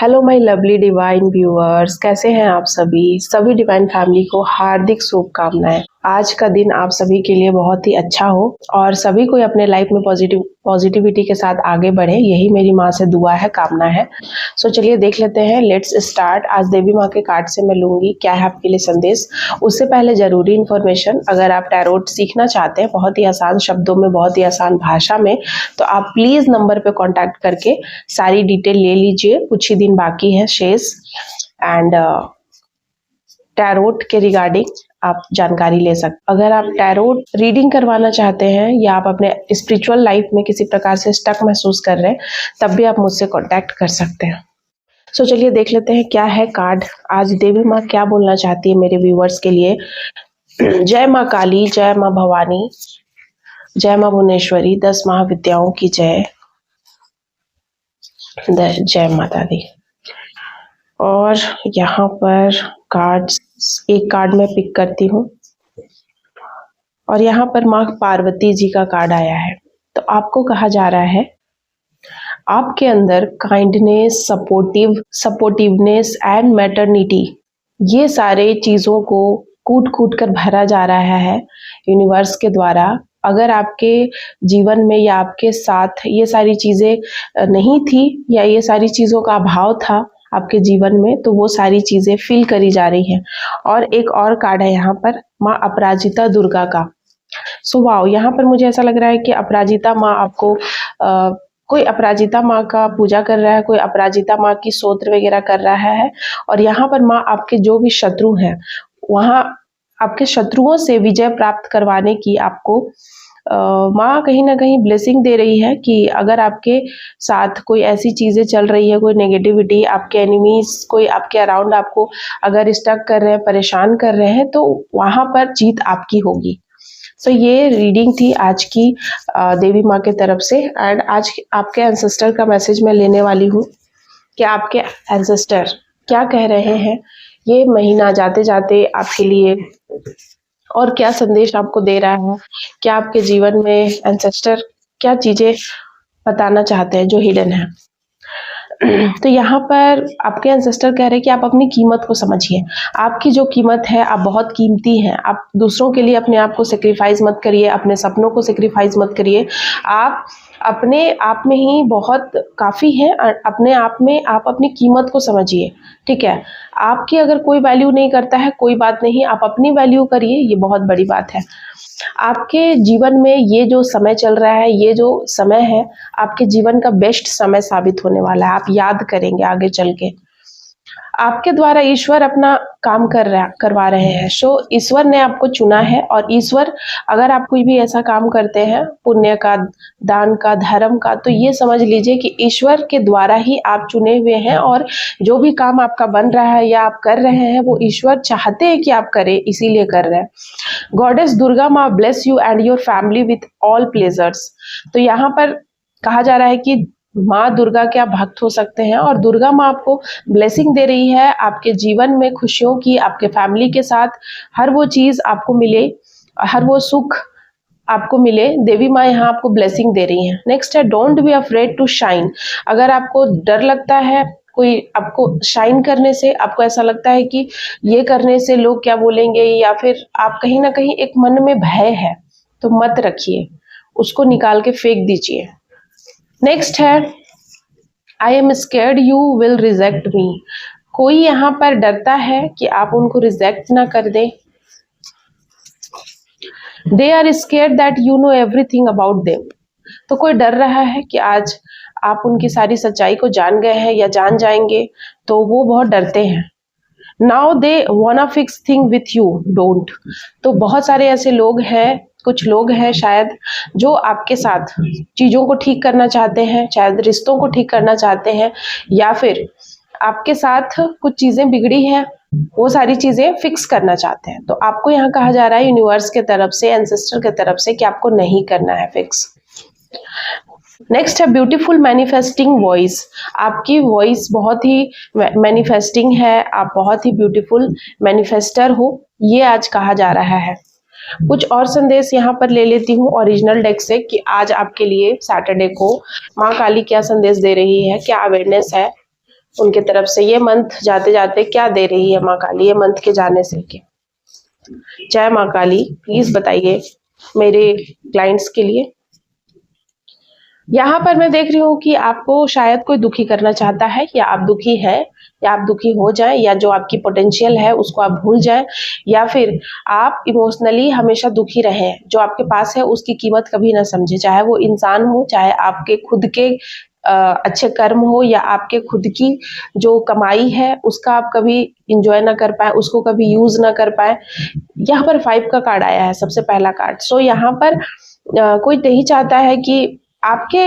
Hello my lovely divine viewers, कैसे हैं आप सभी डिवाइन फैमिली को हार्दिक शुभकामनाएं। आज का दिन आप सभी के लिए बहुत ही अच्छा हो और सभी को अपने लाइफ में पॉजिटिविटी के साथ आगे बढ़े, यही मेरी माँ से दुआ है, कामना है। सो चलिए देख लेते हैं, लेट्स स्टार्ट। आज देवी माँ के कार्ड से मैं लूंगी क्या है आपके लिए संदेश। उससे पहले जरूरी इन्फॉर्मेशन, अगर आप टैरोट सीखना चाहते हैं बहुत ही आसान शब्दों में, बहुत ही आसान भाषा में, तो आप प्लीज नंबर पे कांटेक्ट करके सारी डिटेल ले लीजिए। कुछ ही दिन बाकी है शेष, एंड टैरोट के रिगार्डिंग आप जानकारी ले सकते। अगर आप टैरोट रीडिंग करवाना चाहते हैं या आप अपने स्पिरिचुअल लाइफ में किसी प्रकार से स्टक महसूस कर रहे हैं, तब भी आप मुझसे कांटेक्ट कर सकते हैं। सो चलिए देख लेते हैं क्या है कार्ड। आज देवी माँ क्या बोलना चाहती है मेरे व्यूवर्स के लिए। जय माँ काली, जय माँ भवानी, जय माँ भुवनेश्वरी, 10 महाविद्याओं की जय, जय माता दी। और यहाँ पर कार्ड्स, एक कार्ड मैं पिक करती हूँ और यहाँ पर माँ पार्वती जी का कार्ड आया है। तो आपको कहा जा रहा है आपके अंदर काइंडनेस, सपोर्टिवनेस एंड मैटरनिटी, ये सारे चीजों को कूट कूट कर भरा जा रहा है यूनिवर्स के द्वारा। अगर आपके जीवन में या आपके साथ ये सारी चीजें नहीं थी या ये सारी चीजों का अभाव था आपके जीवन में, तो वो सारी चीजें फील करी जा रही हैं। और एक और कार्ड है यहाँ पर माँ अपराजिता दुर्गा का। सो वाओ, यहाँ पर मुझे ऐसा लग रहा है कि अपराजिता माँ आपको कोई अपराजिता माँ का पूजा कर रहा है, कोई अपराजिता माँ की स्तोत्र वगैरह कर रहा है। और यहाँ पर माँ आपके जो भी शत्रु हैं, वहाँ आपके शत्रुओं से विजय प्राप्त करवाने की आपको माँ कहीं ना कहीं ब्लेसिंग दे रही है कि अगर आपके साथ कोई ऐसी चीजें चल रही है, कोई नेगेटिविटी, आपके एनिमीज कोई आपके अराउंड आपको अगर स्टक कर रहे हैं, परेशान कर रहे हैं, तो वहां पर जीत आपकी होगी। सो ये रीडिंग थी आज की देवी माँ के तरफ से। एंड आज आपके एंसेस्टर का मैसेज मैं लेने वाली हूँ कि आपके एंसेस्टर क्या कह रहे हैं ये महीना जाते जाते आपके लिए, और क्या संदेश आपको दे रहा है, क्या आपके जीवन में एंसेस्टर क्या चीजें बताना चाहते हैं जो हिडन है। तो यहाँ पर आपके एंसेस्टर कह रहे हैं कि आप अपनी कीमत को समझिए। आपकी जो कीमत है, आप बहुत कीमती हैं। आप दूसरों के लिए अपने आप को सेक्रीफाइस मत करिए, अपने सपनों को सेक्रीफाइस मत करिए। आप अपने आप में ही बहुत काफ़ी हैं। अपने आप में आप अपनी कीमत को समझिए, ठीक है। आपकी अगर कोई वैल्यू नहीं करता है, कोई बात नहीं, आप अपनी वैल्यू करिए, ये बहुत बड़ी बात है। आपके जीवन में ये जो समय चल रहा है, ये जो समय है आपके जीवन का बेस्ट समय साबित होने वाला है। आप याद करेंगे आगे चल के, आपके द्वारा ईश्वर अपना काम करवा रहे हैं। सो ईश्वर ने आपको चुना है, और ईश्वर, अगर आप कोई भी ऐसा काम करते हैं, पुण्य का, दान का, धर्म का, तो ये समझ लीजिए कि ईश्वर के द्वारा ही आप चुने हुए हैं। और जो भी काम आपका बन रहा है या आप कर रहे हैं, वो ईश्वर चाहते हैं कि आप करें, इसीलिए कर रहे हैं। गॉडेस दुर्गा माँ bless you and your family with all pleasures. तो यहाँ पर कहा जा रहा है कि माँ दुर्गा के आप भक्त हो सकते हैं, और दुर्गा माँ आपको ब्लेसिंग दे रही है आपके जीवन में, खुशियों की, आपके फैमिली के साथ हर वो चीज आपको मिले, हर वो सुख आपको मिले। देवी माँ यहाँ आपको ब्लेसिंग दे रही है। नेक्स्ट है don't be afraid to shine. अगर आपको डर लगता है कोई आपको शाइन करने से, आपको ऐसा लगता है कि ये करने से लोग क्या बोलेंगे, या फिर आप कहीं ना कहीं एक मन में भय है, तो मत रखिए, उसको निकाल के फेंक दीजिए। नेक्स्ट है I am scared you will reject me. कोई यहाँ पर डरता है कि आप उनको रिजेक्ट ना कर दें। They are scared that you know everything about them. तो कोई डर रहा है कि आज आप उनकी सारी सच्चाई को जान गए हैं या जान जाएंगे, तो वो बहुत डरते हैं। नाउ दे वाना fix thing with you, don't. तो बहुत सारे ऐसे लोग हैं, कुछ लोग हैं शायद, जो आपके साथ चीजों को ठीक करना चाहते हैं, शायद रिश्तों को ठीक करना चाहते हैं, या फिर आपके साथ कुछ चीजें बिगड़ी हैं, वो सारी चीजें फिक्स करना चाहते हैं। तो आपको यहाँ कहा जा रहा है यूनिवर्स के तरफ से, एंसेस्टर के तरफ से, कि आपको नहीं करना है फिक्स। नेक्स्ट है ब्यूटीफुल मैनिफेस्टिंग वॉइस। आपकी वॉइस बहुत ही मैनिफेस्टिंग है, आप बहुत ही ब्यूटीफुल मैनिफेस्टर हो, ये आज कहा जा रहा है। कुछ और संदेश यहाँ पर ले लेती हूँ ओरिजिनल डेक से कि आज आपके लिए सैटरडे को माँ काली क्या संदेश दे रही है, क्या अवेयरनेस है उनके तरफ से ये मंथ जाते जाते क्या दे रही है माँ काली ये मंथ के जाने से के। जय माँ काली, प्लीज बताइए मेरे क्लाइंट्स के लिए। यहाँ पर मैं देख रही हूँ कि आपको शायद कोई दुखी करना चाहता है, या आप दुखी है, या आप दुखी हो जाएं, या जो आपकी पोटेंशियल है उसको आप भूल जाएं, या फिर आप इमोशनली हमेशा दुखी रहें। जो आपके पास है उसकी कीमत कभी ना समझे, चाहे वो इंसान हो, चाहे आपके खुद के अच्छे कर्म हो, या आपके खुद की जो कमाई है उसका आप कभी इंजॉय ना कर पाए, उसको कभी यूज ना कर पाए। यहाँ पर 5 का कार्ड आया है, सबसे पहला कार्ड। सो यहाँ पर कोई नहीं चाहता है कि आपके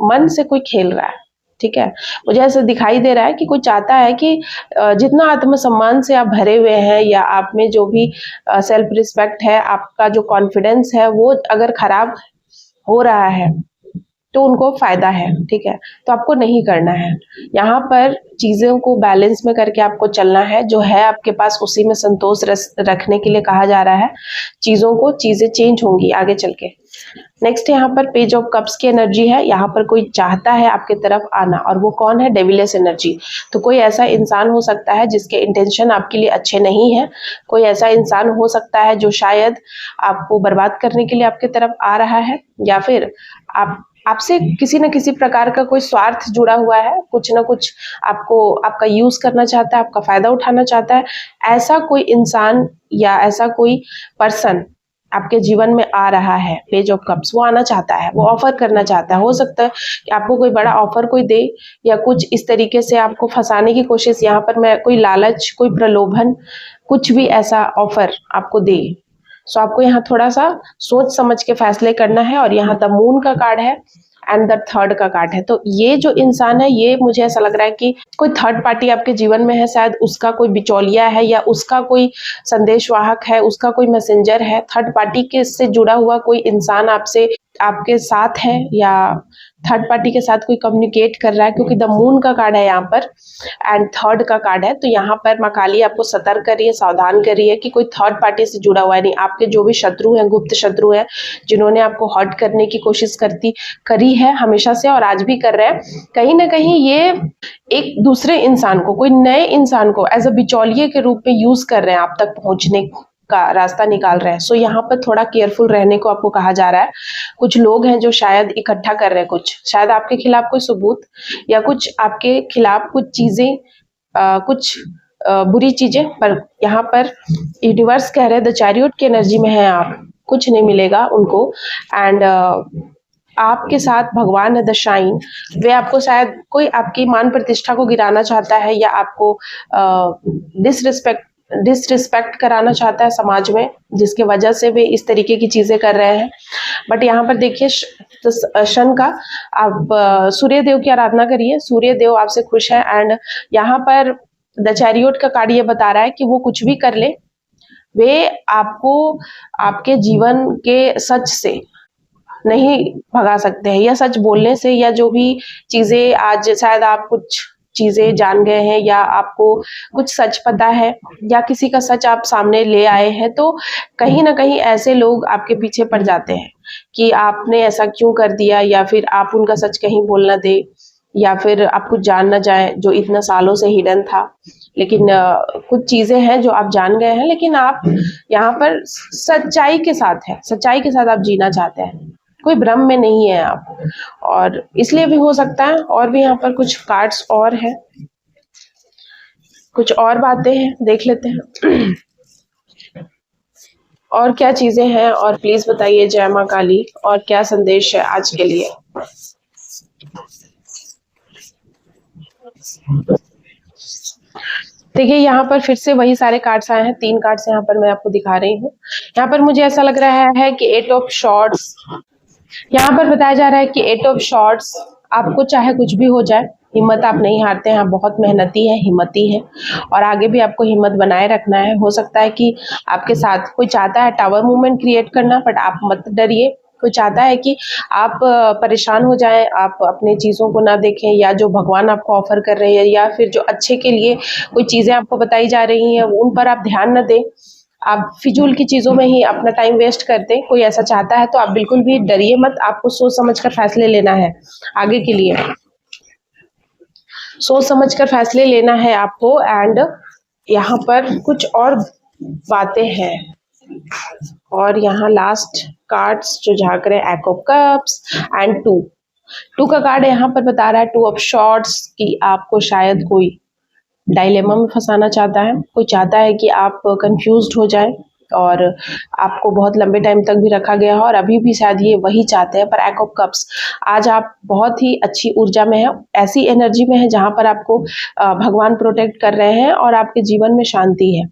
मन से कोई खेल रहा है, ठीक है। मुझे ऐसा दिखाई दे रहा है कि कोई चाहता है कि जितना आत्मसम्मान से आप भरे हुए हैं, या आप में जो भी सेल्फ रिस्पेक्ट है, आपका जो कॉन्फिडेंस है, वो अगर खराब हो रहा है तो उनको फायदा है, ठीक है। तो आपको नहीं करना है। यहाँ पर चीजों को बैलेंस में करके आपको चलना है। जो है आपके पास उसी में संतोष रखने के लिए कहा जा रहा है। चीजें चेंज होंगी आगे चल के। नेक्स्ट यहाँ पर पेज ऑफ कप्स की एनर्जी है। यहाँ पर कोई चाहता है आपके तरफ आना, और वो कौन है? डेविलियस एनर्जी। तो कोई ऐसा इंसान हो सकता है जिसके इंटेंशन आपके लिए अच्छे नहीं है। कोई ऐसा इंसान हो सकता है जो शायद आपको बर्बाद करने के लिए आपके तरफ आ रहा है, या फिर आपसे किसी न किसी प्रकार का कोई स्वार्थ जुड़ा हुआ है। कुछ ना कुछ आपका यूज करना चाहता है, आपका फायदा उठाना चाहता है। ऐसा कोई इंसान या ऐसा कोई पर्सन आपके जीवन में आ रहा है। पेज ऑफ कप्स, वो आना चाहता है, वो ऑफर करना चाहता है। हो सकता है कि आपको कोई बड़ा ऑफर कोई दे, या कुछ इस तरीके से आपको फंसाने की कोशिश, यहाँ पर मैं कोई लालच, कोई प्रलोभन, कुछ भी ऐसा ऑफर आपको दे। सो आपको यहाँ थोड़ा सा सोच समझ के फैसले करना है। और यहाँ द मून का कार्ड है एंड द थर्ड का कार्ड है। तो ये जो इंसान है, ये मुझे ऐसा लग रहा है कि कोई थर्ड पार्टी आपके जीवन में है। शायद उसका कोई बिचौलिया है, या उसका कोई संदेशवाहक है, उसका कोई मैसेंजर है। थर्ड पार्टी के से जुड़ा हुआ कोई इंसान आपके साथ है, या थर्ड पार्टी के साथ कोई कम्युनिकेट कर रहा है, क्योंकि द मून का कार्ड है यहाँ पर एंड थर्ड का कार्ड है। तो यहाँ पर माँ काली आपको सतर्क कर रही है, सावधान कर रही है कि कोई थर्ड पार्टी से जुड़ा हुआ है। नहीं, आपके जो भी शत्रु हैं, गुप्त शत्रु हैं, जिन्होंने आपको हर्ट करने की कोशिश करी है हमेशा से, और आज भी कर रहे हैं, कहीं ना कहीं ये एक दूसरे इंसान को, कोई नए इंसान को एज अ बिचौलिए के रूप में यूज कर रहे हैं, आप तक पहुंचने का रास्ता निकाल रहे हैं। सो यहाँ पर थोड़ा केयरफुल रहने को आपको कहा जा रहा है। कुछ लोग हैं जो शायद इकट्ठा कर रहे हैं कुछ, शायद आपके खिलाफ कोई सबूत, या कुछ आपके खिलाफ कुछ चीजें, कुछ बुरी चीजें। पर यहाँ पर यूनिवर्स कह रहे हैं द चैरियट की एनर्जी में है आप, कुछ नहीं मिलेगा उनको। एंड आपके साथ भगवान है द शाइन। वे आपको शायद कोई आपकी मान प्रतिष्ठा को गिराना चाहता है, या आपको डिसरिस्पेक्ट कराना चाहता है समाज में, जिसके वजह से वे इस तरीके की चीजें कर रहे हैं। बट यहाँ पर देखिए शन का, आप सूर्य देव की आराधना करिए, सूर्य देव आपसे खुश है। एंड यहाँ पर द चैरियट का कार्ड ये बता रहा है कि वो कुछ भी कर ले, वे आपको आपके जीवन के सच से नहीं भगा सकते हैं, या सच बोलने से, या जो भी चीजें आज शायद आप कुछ चीजें जान गए हैं, या आपको कुछ सच पता है, या किसी का सच आप सामने ले आए हैं, तो कहीं ना कहीं ऐसे लोग आपके पीछे पड़ जाते हैं कि आपने ऐसा क्यों कर दिया, या फिर आप उनका सच कहीं बोल ना दे, या फिर आप कुछ जान ना जाए जो इतना सालों से हिडन था। लेकिन कुछ चीजें हैं जो आप जान गए हैं, लेकिन आप यहाँ पर सच्चाई के साथ है, सच्चाई के साथ आप जीना चाहते हैं, कोई भ्रम में नहीं है आप। और इसलिए भी हो सकता है, और भी यहाँ पर कुछ कार्ड्स और हैं, कुछ और बातें हैं, देख लेते हैं और क्या चीजें हैं। और प्लीज बताइए जय माँ काली, और क्या संदेश है आज के लिए। देखिए यहाँ पर फिर से वही सारे कार्ड्स आए हैं, 3 कार्ड्स यहाँ पर मैं आपको दिखा रही हूँ। यहाँ पर मुझे ऐसा लग रहा है कि 8 ऑफ शॉर्ट्स, यहाँ पर बताया जा रहा है कि 8 ऑफ शॉर्ट्स, आपको चाहे कुछ भी हो जाए, हिम्मत आप नहीं हारते हैं, आप बहुत मेहनती हैं, हिम्मती हैं, और आगे भी आपको हिम्मत बनाए रखना है। हो सकता है कि आपके साथ कोई चाहता है टावर मूवमेंट क्रिएट करना, बट आप मत डरिए। कोई चाहता है कि आप परेशान हो जाएं, आप अपने चीज़ों को ना देखें, या जो भगवान आपको ऑफर कर रहे हैं, या फिर जो अच्छे के लिए कोई चीज़ें आपको बताई जा रही हैं, उन पर आप ध्यान न दें, आप फिजूल की चीज़ों में ही अपना टाइम वेस्ट करते। कोई ऐसा चाहता है तो आप बिल्कुल भी डरिए मत, आपको सोच समझ कर फैसले लेना है आगे के लिए। सोच समझकर फैसले लेना है आपको। एंड यहाँ पर कुछ और बातें हैं। और यहाँ लास्ट कार्ड्स जो झाँक रहे हैं, एक्ट ऑफ कप्स एंड टू का कार्ड यहाँ पर बता रहा है टू ऑफ शॉर्ट्स कि आपको शायद कोई डायलेमा में फंसाना चाहता है। कोई चाहता है कि आप कंफ्यूज्ड हो जाए और आपको बहुत लंबे टाइम तक भी रखा गया है और अभी भी शायद ये वही चाहते हैं। पर एक्ट ऑफ कप्स, आज आप बहुत ही अच्छी ऊर्जा में हैं, ऐसी एनर्जी में हैं जहाँ पर आपको भगवान प्रोटेक्ट कर रहे हैं और आपके जीवन में शांति है।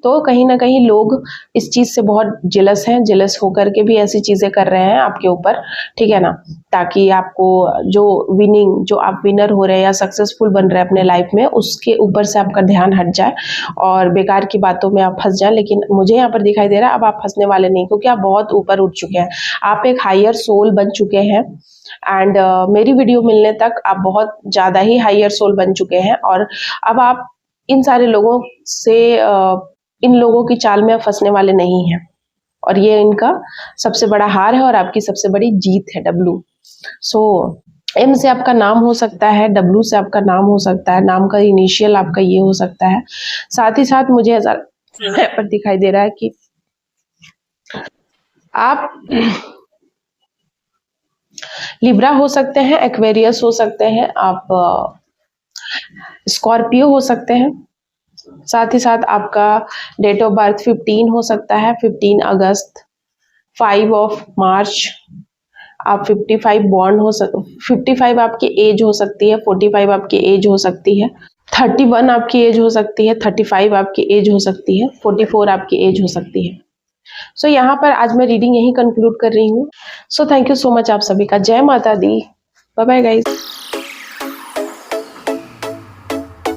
तो कहीं ना कहीं लोग इस चीज़ से बहुत जेलस हैं, जेलस होकर के भी ऐसी चीज़ें कर रहे हैं आपके ऊपर, ठीक है ना, ताकि आपको जो विनिंग, जो आप विनर हो रहे हैं या सक्सेसफुल बन रहे हैं अपने लाइफ में, उसके ऊपर से आपका ध्यान हट जाए और बेकार की बातों में आप फंस जाए। लेकिन मुझे यहाँ पर दिखाई दे रहा है अब आप फंसने वाले नहीं, क्योंकि आप बहुत ऊपर उठ चुके हैं, आप एक हायर सोल बन चुके हैं। एंड मेरी वीडियो मिलने तक आप बहुत ज़्यादा ही हायर सोल बन चुके हैं और अब आप इन सारे लोगों से इन लोगों की चाल में फंसने वाले नहीं हैं। और ये इनका सबसे बड़ा हार है और आपकी सबसे बड़ी जीत है, डब्लू। सो एम से आपका नाम हो सकता है, डब्लू से आपका नाम हो सकता है, नाम का इनिशियल आपका ये हो सकता है। साथ ही साथ मुझे ऐसा पर दिखाई दे रहा है कि आप लिब्रा हो सकते हैं, एक्वेरियस हो सकते हैं, आप स्कॉर्पियो हो सकते हैं। साथ ही साथ आपका डेट ऑफ बर्थ 15 हो सकता है, 15 अगस्त, 5 ऑफ मार्च, आप 55 बॉर्न हो 55 आपकी एज हो सकती है, 45 आपकी एज हो सकती है, 31 आपकी एज हो सकती है, 35 आपकी एज हो सकती है, 44 आपकी एज हो सकती है। सो यहाँ पर आज मैं रीडिंग यही कंक्लूड कर रही हूँ। So thank you so much आप सभी का। जय माता दी। Bye bye guys.